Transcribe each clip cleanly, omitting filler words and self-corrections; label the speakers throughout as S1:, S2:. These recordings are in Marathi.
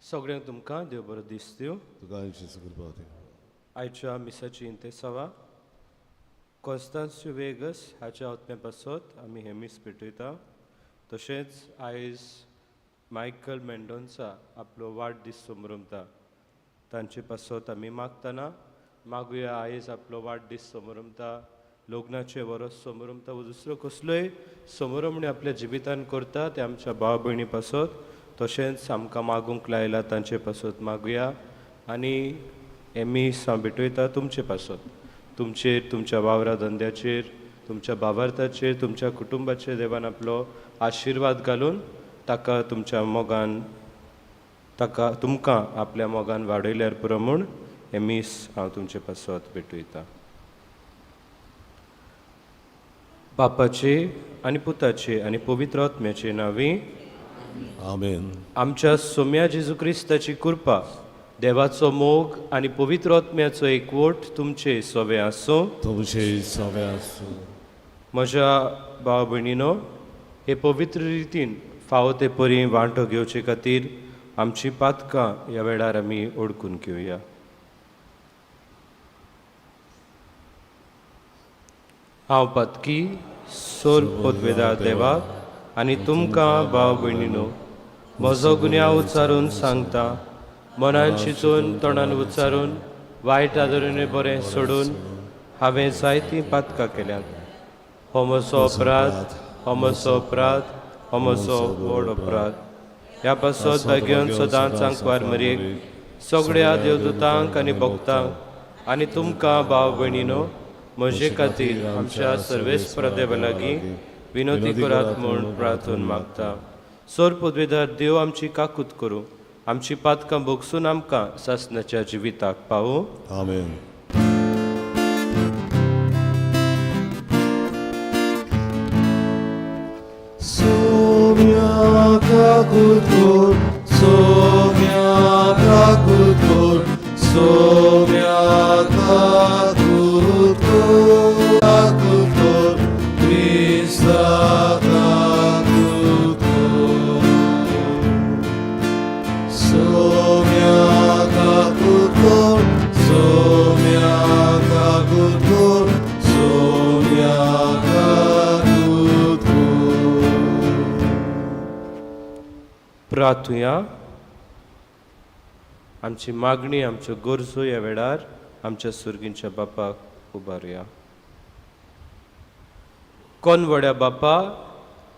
S1: सगळ्यांक तुमकां देव बरो दीस दिवं.
S2: तुका आयुश्याची कृपा दी.
S1: आयच्या मिसाची इंतेसावा कॉन्स्टान्स्यो वेगस हाच्या आत्म्या पासत आमी हे मीस पेटयता. तशेंच आयज मायकल मेंडोन्सा आपलो वाडदीस समरमता. तांचे पासत आमी मागतना मागुया आयज आपलो वाडदीस समरमता, लग्नाचे वरस समरमता व दुसरो कसलोय समरमणी आपल्या जिवितान करता ते आमच्या भाव भयणी पासत तशेंच आमकां मागूंक लायला तांचे पासत मागुया. आनी एमीस हांव भेटयता तुमचे पासत, तुमचेर, तुमच्या वावरा धंद्याचेर, तुमच्या भावार्थाचेर, तुमच्या कुटुंबाचेर देवान आपलो आशिर्वाद घालून ताका तुमच्या मोगान ताका तुमकां आपल्या मोगान वाडयल्यार पुरो म्हूण एमीस हांव तुमचे पासत भेटयता. बापाचे आनी पुताचे आनी पवित्र आत्म्याचे नांवी
S2: आमेन.
S1: आमच्या सोम्या जेजू क्रिस्ताची कृपा, देवाचो मोग आनी पवित्र आत्म्याचो एकवट तुमचे सोवे आसूं.
S2: तुमचे सवे आसूं.
S1: म्हज्या भाव भयणीनो, हे पवित्र रितीन फावो ते परी वांटो घेवचे खातीर आमची पातकां ह्या वेळार आमी ओळखून घेवया. हांव पातकी सोल पोतवेदार देवाक आनी तुमकां भाव भयणीनो म्हजो गुन्यांव उच्चारून सांगता. मनान चिंतून तोंडान उच्चारून वायट आदरीने बरें सोडून हांवें जायतीं पातकां केल्यात. हो म्हजो अपराध, हो म्हजो अपराध, हो म्हजो व्हड अपराध. ह्या पासत भाग्योन सदांच आंकवार मरेक सगळ्या देवदूतांक आनी भक्तांक आनी तुमकां भाव भयणीनो म्हजे खातीर आमच्या सर्वेस्पर देवा लागीं विनोदी करात म्हूण प्रार्थून मागता. सोर पदवेदार देव आमची काकूत करूं, आमची पातकां भोगसून आमकां सासणाच्या जिविताक पावूं.
S2: आमेन. सोम्या काकूत कोर, सोम्या काकूत कोर, सोम्या काकूत कोर, काकूत कोर, क्रिस्ता काकूत कोर. सोम्या काकूत कोर, सोम्या काकूत कोर, सोम्या काकूत कोर.
S1: प्रार्थुया. आमची मागणी, आमच्यो गरजो ह्या वेळार आमच्या सुर्गींच्या बापाक उबारुया. कोण वड्या बापा,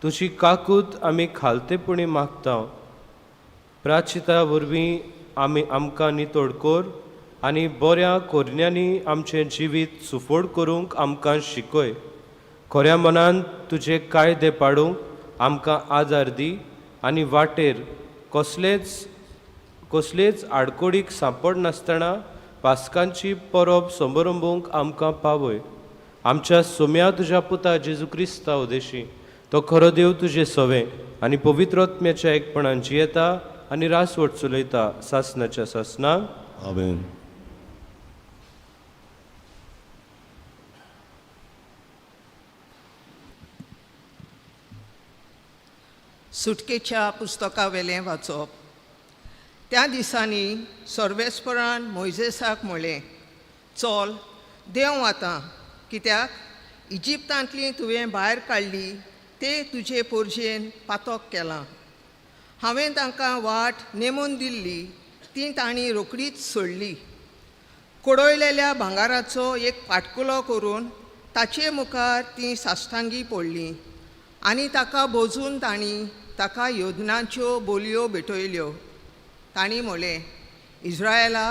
S1: तुजी काकूत आमी खालतेपणी मागता. प्राचिता वरवीं आमी आमकां नितोड कोर आनी बऱ्या कोरण्यांनी आमचें जिवीत सुफोड करूंक आमकां शिकय. खऱ्या मनान तुजे कायदे पाडूंक आमकां आदार दी आनी वाटेर कसलेच आडकोडीक सांपड नासतना पास्कांची परब समरंभूंक आमकां पावय. आमच्या सोम्या तुज्या पुता जेजू क्रिस्ता उदेशी तो खरो देव तुजे सवे आनी पवित्र आत्म्याच्या एकपणान जियेता आनी रासवट चलयता सासणाच्या सासनाक.
S2: आमेन.
S3: सुटकेच्या पुस्तका वेलें वाचप. त्या दिसांनी सर्वेस्परान मोइजेसाक म्हणलें, चल देंव आतां, कित्याक इजिप्तांतली तुवें भायर काडली ते तुजे पोरजेन पातोक केलां. हांवें तांकां वाट नेमून दिल्ली ती तांणी रोकडीच सोडली. कोडयलेल्या भांगाराचो एक पाटकुलो करून ताचे मुखार ती साश्टांगी पडली आनी ताका बोजून तांणी ताका योजनांच्यो बोलयो भेटयल्यो. तांणी म्हळें, इस्रायला,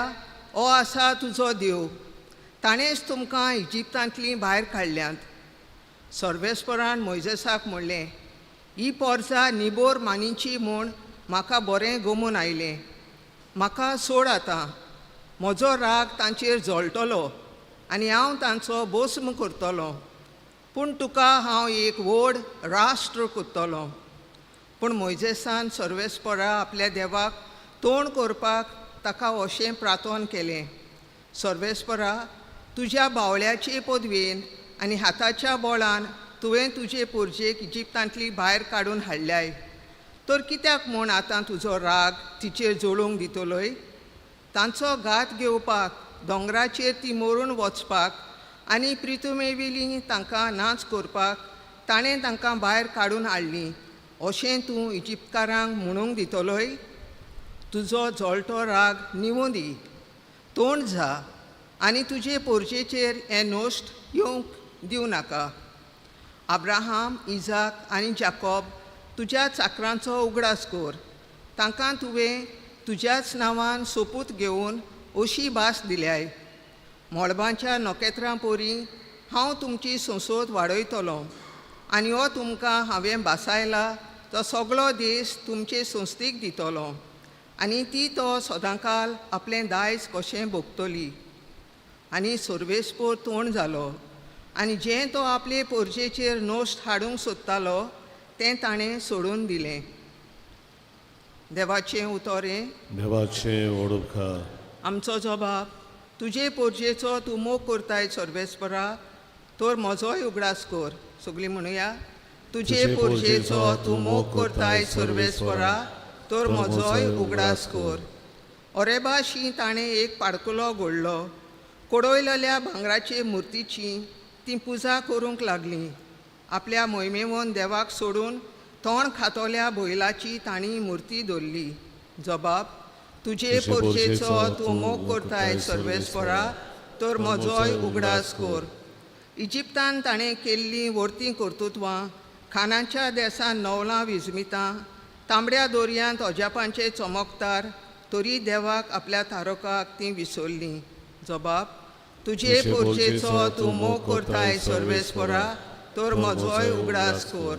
S3: हो आसा तुजो देव. ताणेंच तुमकां इजिप्तांतलीं भायर काडल्यांत. सर्वेस्परान मोइजेसाक म्हणलें, ही पोरसां निबोर मानीची म्हूण म्हाका बरें गमून आयलें. म्हाका सोड आतां. म्हजो राग तांचेर जळटलो आनी हांव तांचो भस्म करतलों. पूण तुका हांव एक व्हड राष्ट्र कोत्तलों. पूण मोइजेसान सर्वेस्परा आपल्या देवाक तोंड करपाक ताका अशें प्रार्थन केलें, सर्वेस्परा, तुज्या बावळ्याचे पदवेन आनी हाताच्या बळान तुवें तुजे पोरजेक इजिप्तांतली भायर काडून हाडल्याय. तर कित्याक म्हूण आतां तुजो राग तिचेर जळूंक दितलोय? तांचो घात घेवपाक, दोंगराचेर ती मरून वचपाक आनी प्रितुमेवेली तांकां नाच करपाक ताणें तांकां भायर काडून हाडलीं, अशें तूं इजिप्तकारांक म्हणूंक दितलोय? तुजो जळटो राग निवूं दी, तोंड जा आनी तुजे पोरजेचेर हें नोश्ट येवंक दिवं नाका. अब्राहाम, इजाक आनी जाकोब तुज्या चाकरांचो उगडास कर. तांकां तुवें तुज्याच नांवान सोपूत घेवन अशी भास दिल्याय. मळबांच्या नोकेत्रां पोरी हांव तुमची संसोद वाडयतलों आनी हो तुमकां हांवें भासायला तो सगळो देश तुमचे संस्थीक दितलो आनी ती तो सदांकाल आपलें दायज कशें भोगतली. आनी सर्वेस्पोर तोंड जालो आनी जें तो आपले पोरजेचेर नोश्ट हाडूंक सोदतालो तें ताणें सोडून दिलें. देवाचें उतोरें.
S2: देवाचें वडोवकार.
S3: आमचो जबाब. तुजे पोरजेचो तूं मोग करताय सर्वेस्परा, तर म्हजोय उगडास कर. सगळीं म्हणुया. तुजे पोरजेचो तूं मोग करताय सर्वेस्परा, तर म्हजोय उगडास कर. ओरेबाशी ताणें एक पाडकुलो घोडलो. कोडवयलेल्या भांगराचे मुर्तीची ती पुजा करूंक लागलीं. आपल्या मोहिमेवन देवाक सोडून तोंड खातोल्या बैलाची तांणी मुर्ती दवरली. जबाब. तुजे पोरजेचो तूं मोग करताय सर्वेस्परा, तर म्हजोय उगडास कर. इजिप्तान ताणें केल्लीं वर्तीं कर्तुत्वां, खानाच्या देसान नवलां विजमितां, तांबड्या दर्यांत अजापांचे चमकतार, तरी देवाक आपल्या तारकाक तीं विसरलीं. जबाब. तुजे पोरजेचो तूं मोग करताय सर्वेस्परा, तर म्हजोय उगडास कर.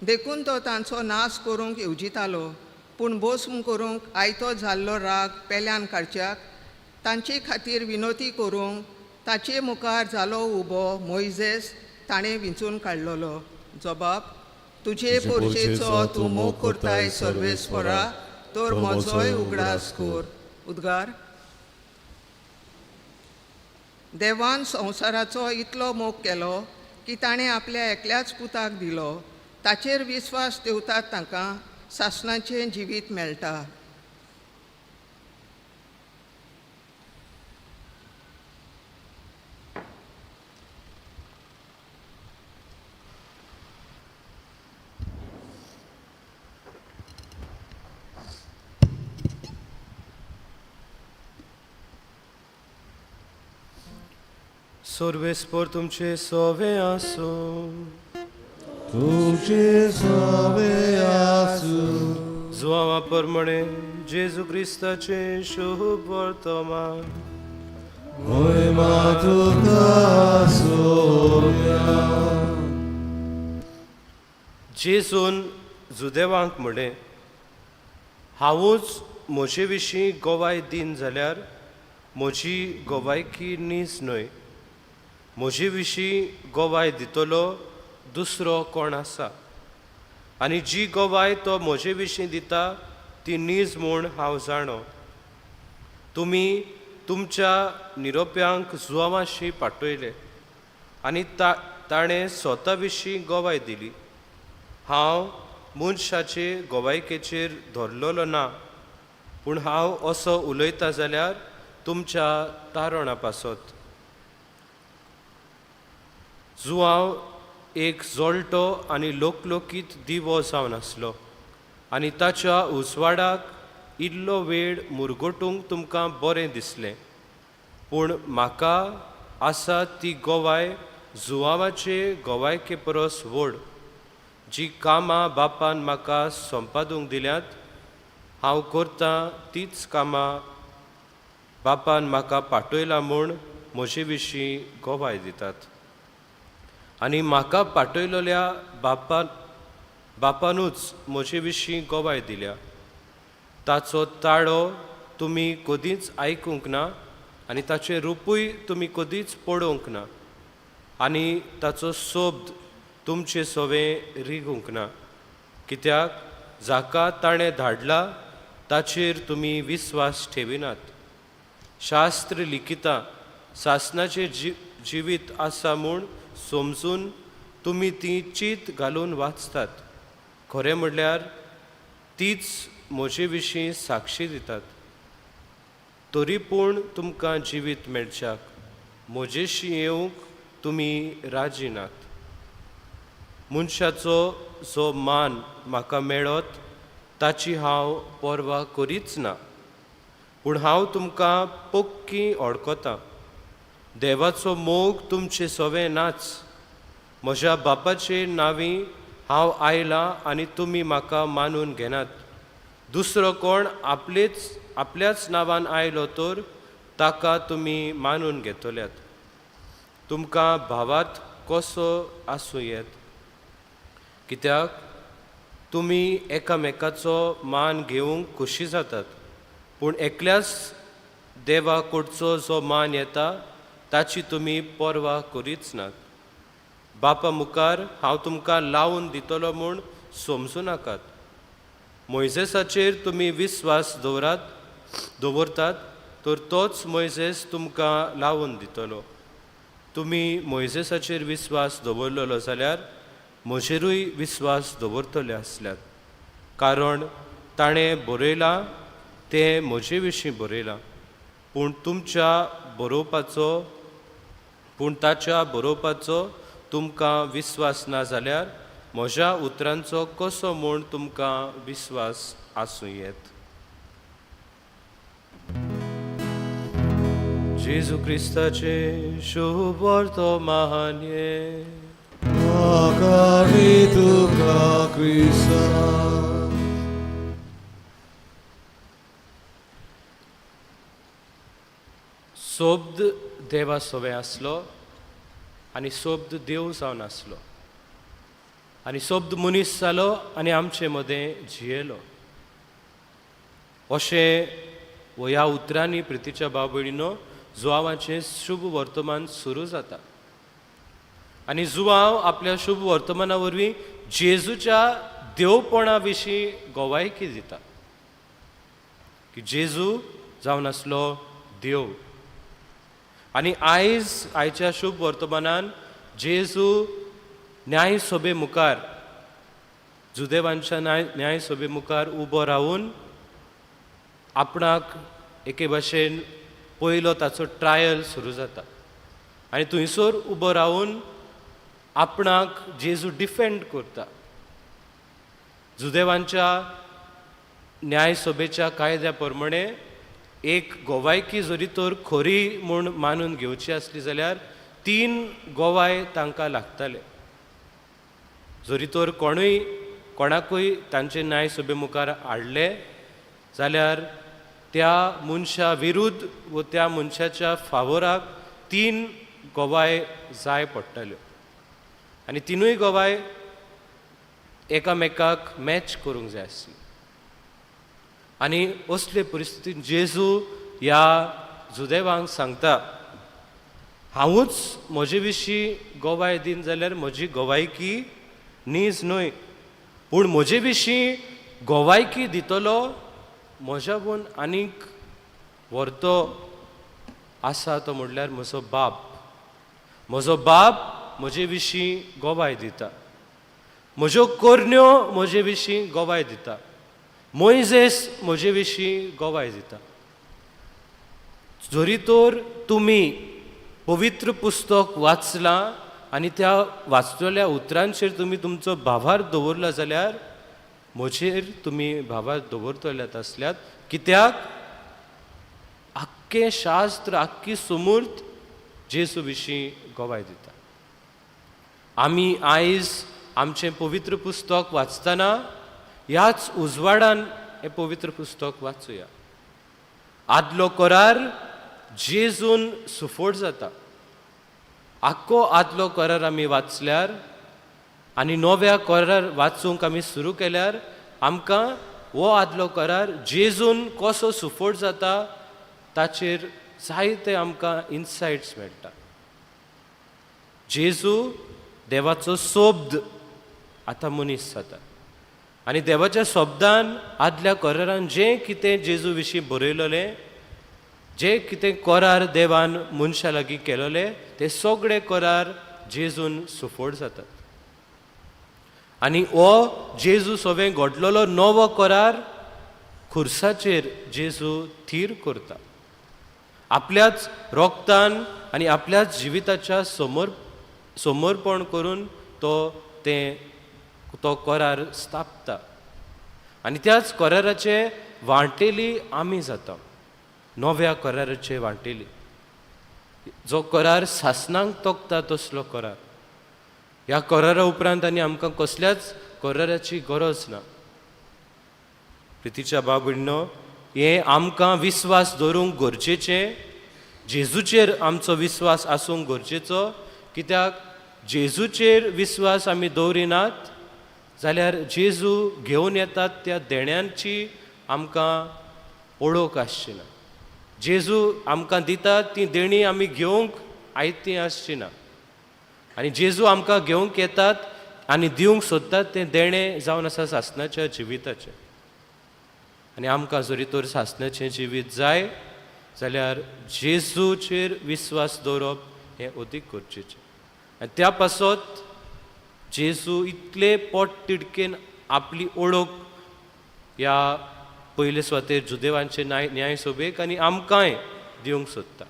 S3: देखून तो तांचो नाश करूंक येवजितालो, पूण भस्म करूंक आयतो जाल्लो राग पेल्यान काडच्याक तांचे खातीर विनोती करूंक ताचे मुखार जालो उबो मोइजेस ताणें विंचून काडलोलो. जबाब. तुजे पोरजेचो तूं मोग करताय सर्वेस्परा, तर म्हजोय उगडास कर. उद्गार. देवान संवसाराचो इतलो मोग केलो की ताणें आपल्या एकल्याच पुताक दिलो. ताचेर विस्वास ठेवतात तांकां सासणाचें जिवीत मेळटा.
S1: सर्वेस्पोर तुमचे सोवे आसूं.
S2: तुमचे सवे आसूं.
S1: जुआंवा प्रमाणे जेजू क्रिस्ताचे शुभ वर्तमान.
S2: महिमा तुका सोम्या.
S1: जेजून जुदेवांक म्हणलें, हांवूच म्हजे विशीं गोवाय दीन जाल्यार म्हजी गोवायकी नीज न्हय. म्हजे विशीं गोवाय दितलो दुसरो कोण आसा, आनी जी गोवाय तो म्हजे विशीं दिता ती नीज म्हूण हांव जाणो. तुमी तुमच्या निरोप्यांक जुआंवाशी पाठयले आनी ताणें स्वता विशीं गोवाय दिली. हांव मनशाचे गोवायकेचेर धरलोलो ना, पूण हांव असो उलयतां जाल्यार तुमच्या तारणा पासत. जुआंव एक जोल्टो आनी लोकलोकीत दिवो जावन आसलो, आनी ताच्या उजवाडाक इल्लो वेळ मुरगोटूंक तुमकां बरें दिसलें. पूण म्हाका आसा ती गोवाय जुआंवाचे गोवायके परस व्हड. जी कामां बापान म्हाका संपादूंक दिल्यांत हांव करतां तीच कामां बापान म्हाका पाठयला म्हूण म्हजे विशीं गोवाय दितात. आनी म्हाका पाठयलेल्या बापानूच म्हजे विशीं गोवाय दिल्या. ताचो ताळो तुमी कदींच आयकूंक ना आनी ताचें रुपूय तुमी कदींच पळोवंक ना आनी ताचो सोबद तुमचे सोवें रिगूंक ना. कित्याक जाका ताणें धाडला ताचेर तुमी विस्वास ठेविनात. शास्त्र लिखिता सासणाचें जिवीत आसा म्हूण समजून तुमी ती चीत घालून वाचतात. खरें म्हणल्यार तीच म्हजे विशीं साक्षी दितात. तरी पूण तुमकां जिवीत मेळच्याक म्हजेशी येवंक तुमी राजी नात. मनशाचो जो मान म्हाका मेळत ताची हांव पर्वा करीच ना. पूण हांव तुमकां पक्की वळखतां. देवाचो मोग तुमचे सोवें नाच. म्हज्या बापाचे नांवी हांव आयलां आनी तुमी म्हाका मानून घेनात. दुसरो कोण आपल्याच नांवान आयलो तर ताका तुमी मानून घेतल्यात. तुमकां भावात कसो आसूं येत, कित्याक तुमी एकामेकाचो मान घेवंक खोशी जातात. पूण एकल्याच देवा कडचो जो मान येता ताची तुमी पर्वा करीच नात. बापा मुखार हांव तुमकां लावन दितलो म्हूण समजूं नाकात. मोइजेसाचेर तुमी विस्वास दवरतात तर तोच मोइजेस तुमकां लावन दितलो. तुमी मोइजेसाचेर विस्वास दवरलेलो जाल्यार म्हजेरूय विस्वास दवरतले आसल्यात. कारण ताणें बरयलां तें म्हजे विशीं बरयलां. पूण ताच्या बरोवपाचो तुमकां विस्वास ना जाल्यार म्हज्या उतरांचो कसो म्हूण तुमकां विस्वास आसूं येत. जेजू क्रिस्ताचे शुभ वर्तमान ये.
S2: Magari tuka Krista.
S1: सोबद देवा सोवें आसलो आनी सोबद देव जावन आसलो आनी सोबद मनीस जालो आनी आमचे मदें जियेलो. अशें ह्या उतरांनी प्रितीच्या भाव भयणीनो जुवांवाचें शुभ वर्तमान सुरू जाता. आनी जुवांव आपल्या शुभ वर्तमाना वरवीं जेजूच्या देवपणा विशीं गोवायकी दिता की जेजू जावन आसलो देव. आनी आयच्या शुभ वर्तमानान जेजू न्यायसोबे मुखार जुदेवांच्या न्यायसोबे मुखार उबो रावून आपणाक एके भाशेन पयलो ताचो ट्रायल सुरू जाता. आनी थंयसर उबो रावून आपणाक जेजू डिफेंड करता. जुदेवांच्या न्यायसभेच्या कायद्या प्रमाणे एक गोवायकी जरी तर खरी म्हूण मानून घेवची आसली जाल्यार 3 गोवाय तांकां लागताले. जरी तर कोणाकूय तांचे न्यायसभे मुखार हाडले जाल्यार त्या मनशा विरुद्ध व त्या मनशाच्या फावोराक 3 गोवाय जाय पडटाल्यो. आनी 3य गोवाय एकामेकाक मॅच करूंक जाय आसली. आनी असले परिस्थितीन जेजू ह्या जुदेवांक सांगता, हांवूच म्हजे विशीं गोवाय दिन जाल्यार म्हजी गोवायकी नीज न्हय, पूण म्हजे विशीं गोवायकी दितलो म्हज्याहून आनीक व्हरतो आसा तो म्हणल्यार म्हजो बाप. म्हजो बाप म्हजे विशीं गोवाय दिता. म्हज्यो करण्यो म्हजे विशीं गोवाय दिता. मोइजेस म्हजे विशीं गोवाय दिता. जरी तर तुमी पवित्र पुस्तक वाचलां आनी त्या वाचलेल्या उतरांचेर तुमी तुमचो भावार दवरला जाल्यार म्हजेर तुमी भावार दवरतल्यात आसल्यात. कित्याक आख्खें शास्त्र आख्खी समूर्त जेजू विशीं गोवाय दिता. आमी आयज आमचें पवित्र पुस्तक वाचतना ह्याच उजवाडान हें पवित्र पुस्तक वाचुया. आदलो करार जेजून सुफोट जाता. आख्खो आदलो करार आमी वाचल्यार आनी नव्या करार वाचूंक आमी सुरू केल्यार आमकां हो आदलो करार जेजून कसो सुफोट जाता ताचेर जायते आमकां इन्सायट्स मेळटा. जेजू देवाचो सोब्द आतां मनीस जाता आनी देवाच्या शब्दान आदल्या करारान जें कितें जेजू विशीं बरयलोलें, जें कितें करार देवान मनशा लागीं केलोले ते सगळे करार जेजून सुफोट जातात. आनी हो जेजू सगळें घडलोलो नवो करार खुर्साचेर जेजू थीर करता. आपल्याच रोगतान आनी आपल्याच जिविताच्या समर्पण करून तो करार स्थापता. आनी त्याच कराराचे वांटेली आमी जाता, नव्या कराराचे वांटेली. जो करार सासणांक तोखता तसलो करार. ह्या करारा उपरांत आनी आमकां कसल्याच कराराची गरज ना. प्रितीच्या भाव भयणीनो, हें आमकां विस्वास दवरूंक गरजेचें. जेजूचेर आमचो विस्वास आसूंक गरजेचो. कित्याक जेजूचेर विस्वास आमी दवरिनात जाल्यार जेजू घेवन येतात त्या देण्यांची आमकां ओळख आसची ना. जेजू आमकां दितात ती देणी आमी घेवंक आयती आसची ना. आनी जेजू आमकां घेवंक येतात आनी दिवंक सोदतात तें देणें जावन आसा सासणाच्या जिविताचें. आनी आमकां जरी तर सासणाचें जिवीत जाय जाल्यार जेजूचेर विस्वास दवरप हें अदीक गरजेचें. आनी त्या पासत जेजू इतले पोट तिडकेन आपली ओळख ह्या पयले सुवातेर जुदेवांचे न्यायसभेक आनी आमकांय दिवंक सोदता.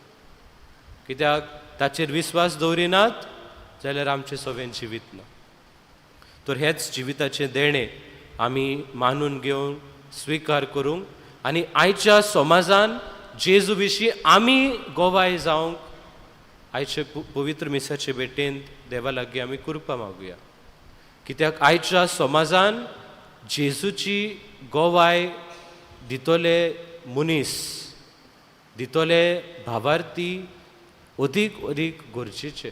S1: कित्याक ताचेर विस्वास दवरिनात जाल्यार आमचें सगळें जिवीत ना. तर हेच जिविताचें देणें आमी मानून घेवन स्विकार करूंक आनी आयच्या समाजान जेजू विशीं आमी गोवाय जावंक आयचे पवित्र मिसाचे भेटेंत देवा लागीं आमी कृपा मागुया. कित्याक आयच्या समाजान जेजूची गोवाय दितोले मनीस, दितोले भावार्थी अदीक अदीक गरजेचे.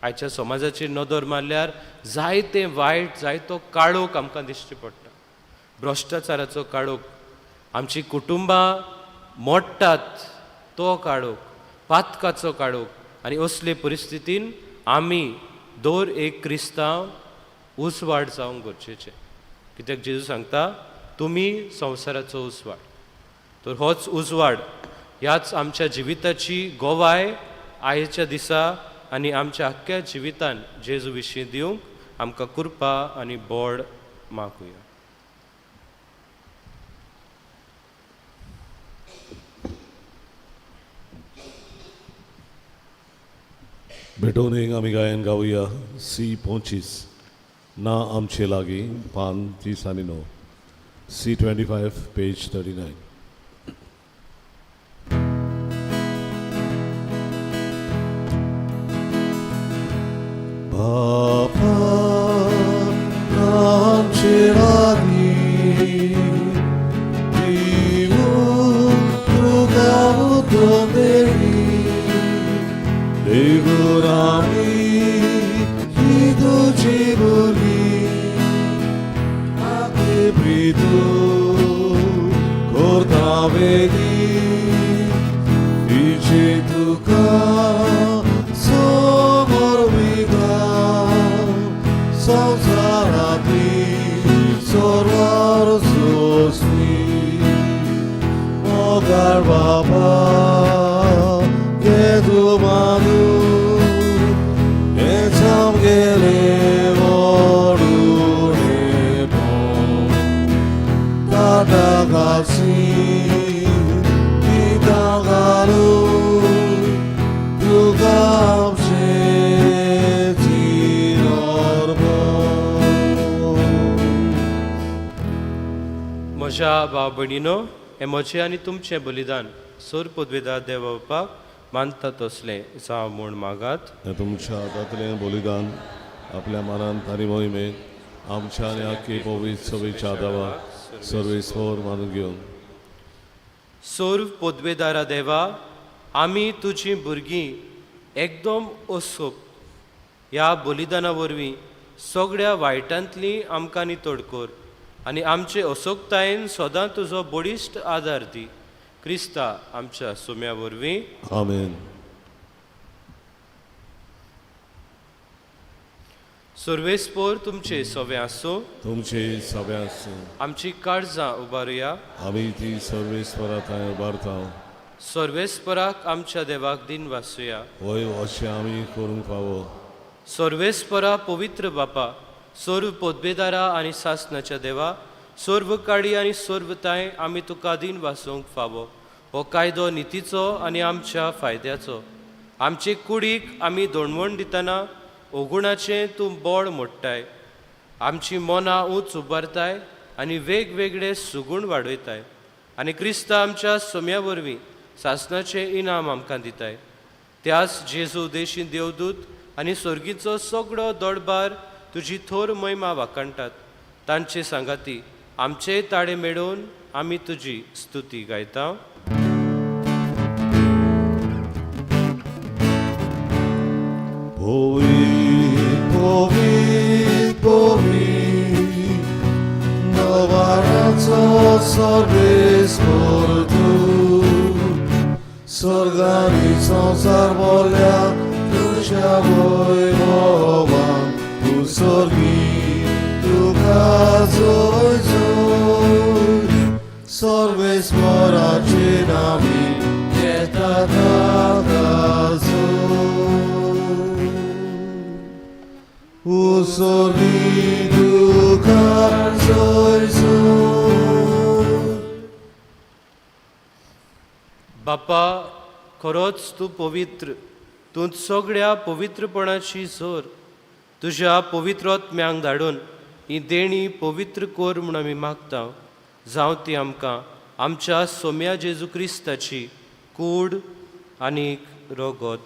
S1: आयच्या समाजाचेर नदर मारल्यार जायते वायट, जायतो काळोख आमकां दिश्टी पडटा. भ्रश्टाचाराचो काळोख, आमची कुटुंबां मोडटात तो काळोख, पातकाचो काळोख. आनी असले परिस्थितीन आमी दर एक क्रिस्तांव उसवाड जावंक गरजेचें. कित्याक जेजू सांगता तुमी संवसाराचो उसवाड. तर होच उजवाड ह्याच आमच्या जिविताची गोवाय आयच्या दिसा आनी आमच्या आख्ख्या जिवितान जेजू विशीं दिवंक आमकां कृपा आनी बोड मागुया.
S2: भेटोवनीक आमी गायन गावया C25 ना आमचे लागीं पान 30 आनी 9 C25 पेज 39. Papa, na आमचे लागीं दिवूं तुका उदोमेरी देखून आमी ही तुजी बोली आगे प्रितू करता वेली तिचे तुका समोर विगा संवसारांतली सर्वार सोसली मोगाळ बाबा Gedu manu, etam gele voru nebo, tada gasi, ita galu, dugam se tirorbo.
S1: म्हज्या भाव भयणीनो, हें म्हजें आनी तुमचें बलिदान सोर पदवेदार देवा बापाक मानता तसलें जावं म्हूण मागात.
S2: तुमच्या हातांतलें बलिदान आपल्या मनांत आनी मोहिमेंत आमच्या आनी आख्खे पवित्र सभेच्या देवाक सर्वेस्वर मानून घेवन
S1: सोर पदवेदारा देवा, आमी तुजीं भुरगीं एकदम ओसोप ह्या बलिदाना वरवीं सगळ्या वायटांतली आमकां नितोड कर आनी आमचे अचोकतायेन सदां तुजो बळिश्ट आदार दी. क्रिस्ता आमच्या सुम्या वरवीं.
S2: आमेन.
S1: सर्वेस्पोर तुमचे सवे आसूं.
S2: तुमचे सगळ्यास
S1: आमची काळजां उबारुया.
S2: आमी ती सर्वेस्परात उबारता.
S1: सर्वेस्पराक आमच्या देवाक दिन वासुया.
S2: वय अशें आमी करूंक फावो.
S1: सर्वेस्परा पवित्र बापा, सर्व पोतबेदारा आनी सासनाच्या देवा, सर्व काळी आनी सर्वताय आमी तुका दिन वासूंक फावो. हो कायदो नितीचो आनी आमच्या फायद्याचो. आमचे कुडीक आमी दोणवण दितना ओगुणाचें तूं बोड मोडटाय. आमची मनां उंच उबारताय आनी वेगवेगळे सुगूण वाडयताय. आनी क्रिस्ता आमच्या सोम्या वरवीं सासनाचें इनाम आमकां दिताय. त्याच जेजू देशीन देवदूत आनी सर्गीचो सगळो दडबार तुजी थोर महिमा वाकणटात. तांचे सांगाती आमचे ताळे मेळोवन आमी तुजी स्तुती गायता.
S2: Povit, povit, povit, Nowaraco Sorbespor tu, Sorganico Zarbolia, Tucia Wojwowa, Tu sorgi, Tu kazoj zoj, Sorbespora czynami, nie Usolidu karzoj zoj.
S1: बापा, खरोच तूं पवित्र. तूं सगळ्या पवित्रपणाची जोर तुज्या पवित्रोत्म्यांक धाडून ही देणी पवित्र कोर म्हूण आमी मागता. जावं ती आमकां आमच्या सोम्या जेजू क्रिस्ताची कूड आनीक रगत.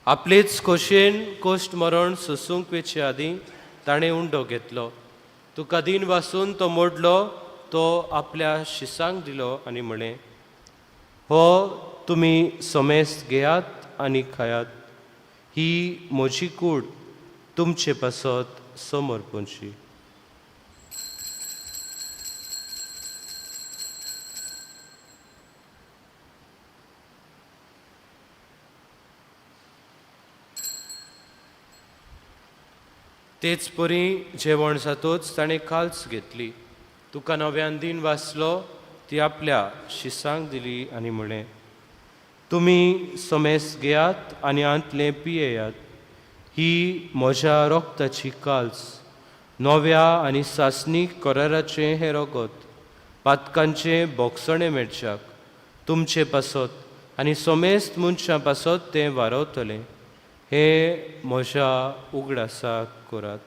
S1: आपलेच खोशेन कोश्ट मरण सोसूंक वेचे आदीं ताणें उंडो घेतलो. तुका दिन वासून तो मोडलो. तो आपल्या शिसांक दिलो आनी म्हळें, हो तुमी सोमेस्त घेयात आनी खायात. ही म्हजी कूड तुमचे पासत समर्पणची. तेच परी जेवण जातोच ताणें काल्स घेतली. तुका नव्यान दिन वाचलो ती आपल्या शिसांक दिली आनी म्हळें, तुमी सोमेस्त घेयात आनी आंतलें पियेयात. ही म्हज्या रोगताची काल्स, नव्या आनी सासनीक कराराचें हें रगत, पातकांचें बोगसणें मेळच्याक तुमचे पासत आनी सोमेस्त मनशां पासत तें वारवतलें. हे म्हज्या उगडासाक करात.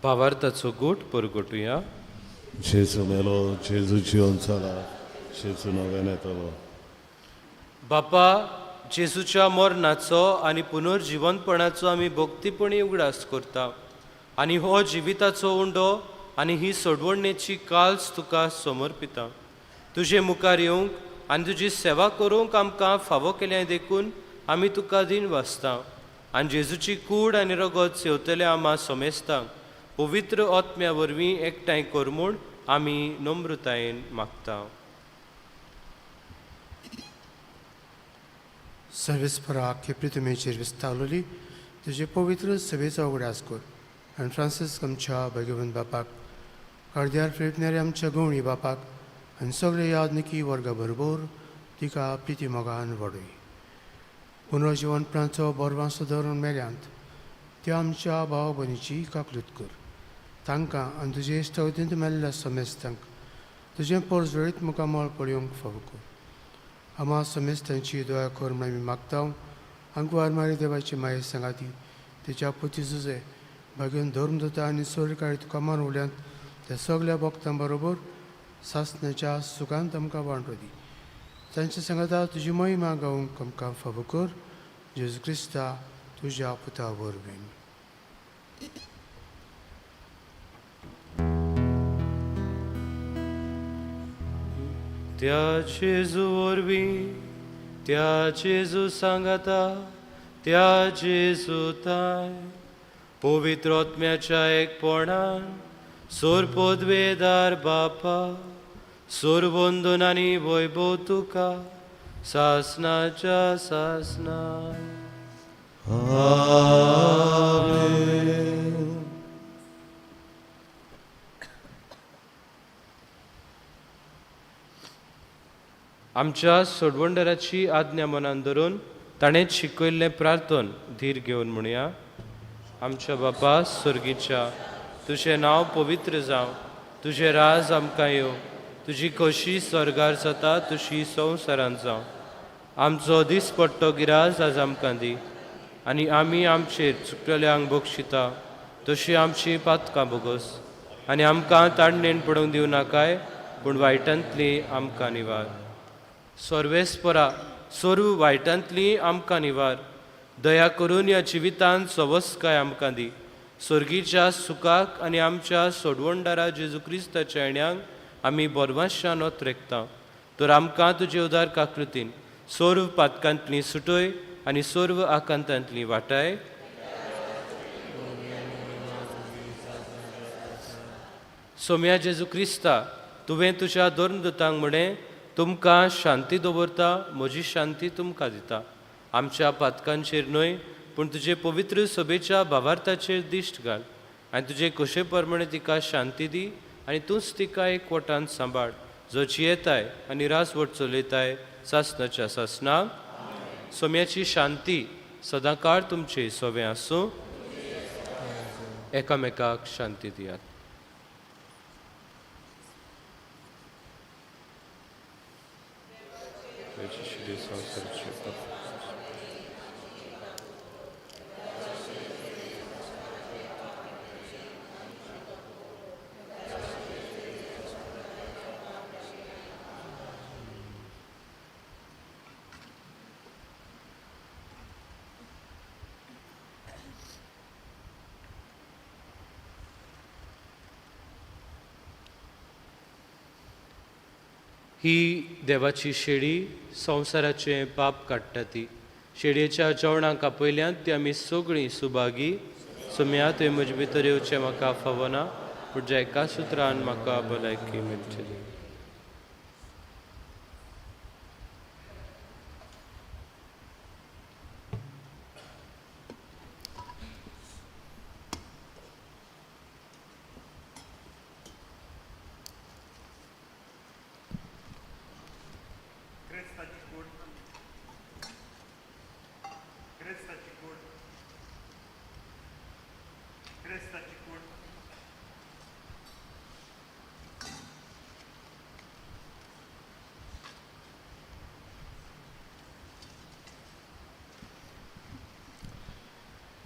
S1: भावार्थाचो गूट परगटुया.
S2: जेजू मेलो, जेजू जिवन जाला, जेजू नव्यान येतलो.
S1: बापा, जेजूच्या मरणाचो आनी पुनर्जिवंतपणाचो आमी भक्तीपणी उगडास करता. आनी हो जिविताचो उंडो आनी ही सोडवणेची काल्स तुका समर्पिता. तुजे मुखार येवंक आनी तुजी सेवा करूंक आमकां फावो केलें देखून आमी तुका दिन वाचता. आनी जेजूची कूड आनी रगत सेवतले आमा सोमेस्तांक पवित्र आत्म्या वरवीं एकठांय कर म्हूण आमी नम्रतायेन मागता.
S4: सर्वेस्पराक हे पृथ्वीचेर विस्तारलेली तुजे पवित्र सभेचो उगडास कर. आनी फ्रांसीस आमच्या भगवंत बापाक, अर्द्यार फिरपणाऱ्या आमच्या गवळी बापाक आनी सगळे यादनिकी वर्गा बरोबर तिका प्रिती मोगान वडय. पुनर्जिवनपणाचो बरवांसो धरून मेल्यांत त्या आमच्या भाव भयणीची काकलूत कर. तांकां आनी तुजे इश्टवतींत मेल्ल्या समेस्तांक तुजें पर्स वेळीत मुखामळ पळोवंक फावो कर. आम्हा समेस्तांची दया कर म्हूण आमी मागता. अंकवार मारी देवाची माये सांगाती तिच्या पुती झुजे भाग्यून धर्मदूता आनी सोरकाळी तुका मानवल्यांत त्या सगळ्या भक्तां बरोबर सासण्याच्या सुखांत आमकां वांटो दी. तांचे सांगाता तुजी महिमा गावूंक आमकां फावो कर. जेजू क्रिस्ता तुज्या पुता वरवीं.
S1: त्या जेजू वरवीं, त्या जेजू सांगाता, त्या जेजू ताय पवित्र आत्म्याच्या एकपणान सोरपोदवेदार बापा सोरबंदनांनी वैभव तुका सासनाच्या सासना. आमच्या सोडवंडराची आज्ञा मनान धरून ताणें शिकयल्लें प्रार्थन धीर घेवन म्हणया. आमच्या बापा स्वर्गीच्या, तुजें नांव पवित्र जावं, तुजें राज आमकां येवं, तुजी खोशी स्वर्गार जाता तशी संवसारांत जावं. आमचो दिसपट्टो गिराज आज आमकां दी, आनी आमी आमचेर चुकलेल्यांक बक्षिता तशी आमची पातकां बोगोस, आनी आमकां ताणणेन पडूंक दिवं नाकाय, पूण वायटांतली आमकां निवार. सर्वेस्परा सर्व वायटांतली आमकां निवार. दया करून ह्या जिवितांत सवस्काय आमकां दी. स्वर्गीच्या सुखाक आनी आमच्या सोडवणदारा जेजू क्रिस्ताच्या येण्याक आमी बोरमाश्यान रेखता. तर आमकां तुजे उदार काकृतीन सर्व पातकांतली सुटय आनी सर्व आकांतांतली वाटाय. सोम्या जेजू क्रिस्ता, तुवें तुज्या दोर्नदूतांक म्हणें, तुमकां शांती दवरता, म्हजी शांती तुमकां दिता. आमच्या पातकांचेर न्हय, पूण तुजे पवित्र सभेच्या भावार्थाचेर दिश्ट घाल, आनी तुजे कशे प्रमाणे तिका शांती दी, आनी तूंच तिका एकवटान सांबाळ, जो जियेताय आनी रासवट चलयताय सासनाच्या सासनाक. सोम्याची शांती सदांकाळ तुमचे सोबे आसूं. एकामेकाक शांती दियात. ही देवाची शेळी संवसाराचें पाप काडटा ती. शेळयेच्या जेवणाक आपयल्यांत ती आमी सगळीं सुभागी. सोम्या तुवें म्हजे भितर येवचें म्हाका फावो ना, पूण ज्या एका सुत्रान म्हाका भलायकी मेळटली.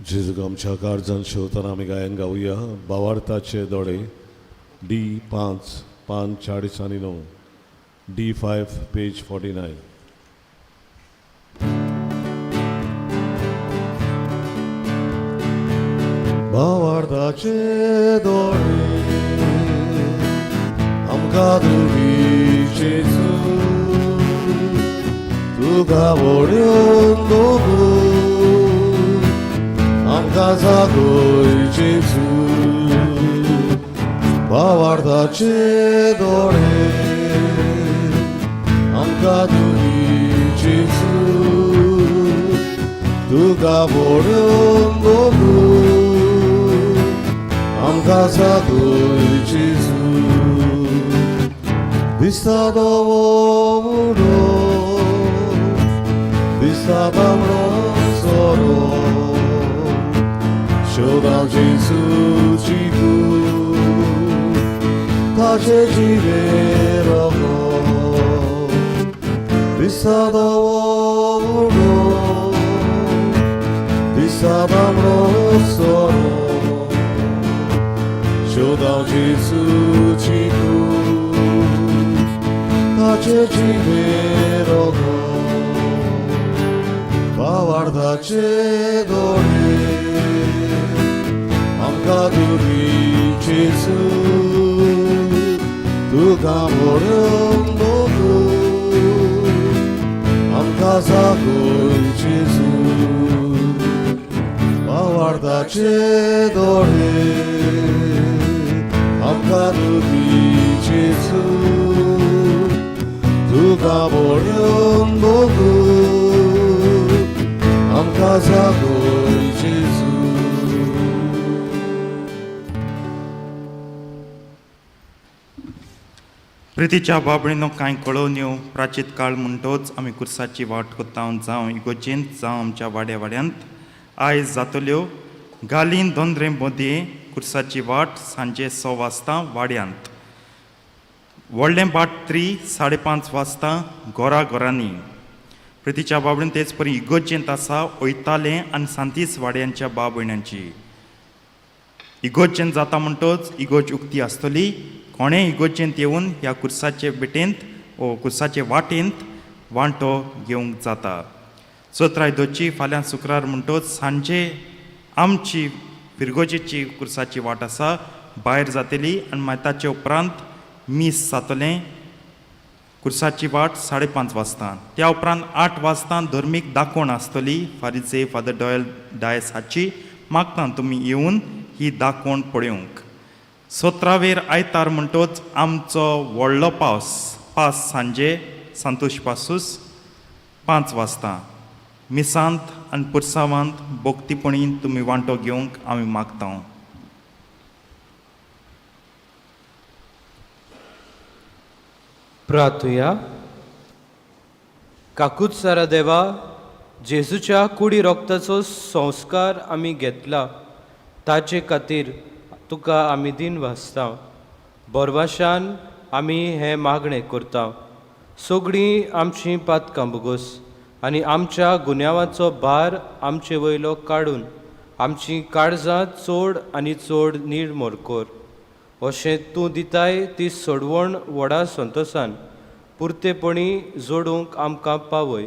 S2: जेजूक आमच्या काळजांत शेवताना आमी गायन गावया. भावार्थाचे दोळे D5 540 आणि 9, D5 पेज 49. भावार्थाचे दोळे आमकां दिली जेजू, तुका वळून दोगू आमकां जागोय जेजू. भावार्थाचे दोळे आमकां दिली जेजू, तुका वळून दोगू आमकां जागोय जेजू. दिसता दोवो मुडो, दिसता बामणो सोरो, Shoda Jesuci cur, tace giverò, Bissado uno, Bissadam rossoro, Shoda Jesuci cur, tace giverò, भावार्थाचे दोळे आमकां तुजी जेजू तुका मोडून बघू आमकां जागोर जेजू भावार्थाचे दोळे आमकां तुजी जेजू तुका मोडून बघू आमकां जागोर जेजू.
S5: प्रितीच्या बाबळीनो कांय कळोवण्यो प्राचीत काळ म्हणटोच आमी कुर्साची वाट कोत्ता जावं इगोजेंत जावं आमच्या वाड्या वाड्यांत आयज जातल्यो घालीन दोंदरे मदीं कुर्साची वाट सांजे 6 वाजता वाड्यांत व्हडलें बाट्री 5:30 वाजता घोरांनी प्रितीच्या बाबळीन तेच परी इगोजेंत आसा ओयतालें आनी सांतीस वाड्यांच्या बा भयण्यांची इगोजेंत जाता म्हणटोच इगोज उक्ती आसतली. कोणें इगोजेंत येवन ह्या कुर्साचे बेटेंत वो कुर्साचे वाटेंत वांटो घेवंक जाता. चोत्रायदोची फाल्यां शुक्रार म्हणटोच सांजे आमची फिरगोजेची कुर्साची वाट आसा भायर जातली आनी मागीर ताचे उपरांत मीस जातलें. कुर्साची वाट 5:30 वाजता. त्या उपरांत 8 वाजता धर्मीक दाखोवण आसतली फारीचे फादर डॉयल डायस हाची. मागता तुमी येवन ही दाखोवण पळोवंक. 17वेर आयतार म्हणटोच आमचो व्हडलो पास सांजे संतोश पासूस 5 वाजता. मिसांत आनी पुरसावांत भोक्तीपणीन तुमी वांटो घेवंक आमी मागता.
S1: प्रार्थुया. काकूच सारा देवा, जेजूच्या कुडी रोगताचो संस्कार आमी घेतला ताचे खातीर तुका आमी दिन वाचता. बोरवाशान आमी हें मागणें करता. सगळीं आमची पातकां बोगोस आनी आमच्या गुन्यांवाचो भार आमचे वयलो काडून आमची काळजां चड आनी चड निर्मोर कोर. अशें तूं दिताय ती सोडवण व्हडा संतोशान पुर्तेपणी जोडूंक आमकां पावय.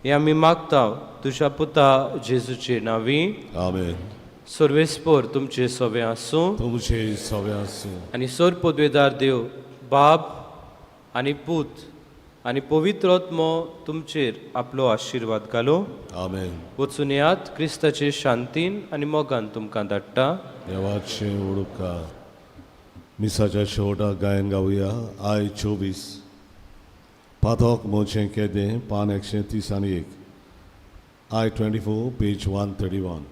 S1: हें आमी मागता तुज्या पुता जेजूचे नांवी.
S2: आमेन.
S1: सर्वेस्पोर तुमचे सोबे आसूं
S2: तुमचे सव्या आसूं
S1: आनी सोर पदवेदार देव बाब आनी पूत आनी पवित्र आत्मो तुमचेर आपलो आशिर्वाद घालो.
S2: आमेन.
S1: वचून येयात क्रिस्ताचे शांतीन आनी मोगान तुमकां धाडटा.
S2: देवाचे उडुपकार. मिसाच्या शेवटाक गायन गावया. आय 24 पाथोक मोचें केदें पान 131. I 24 page 131.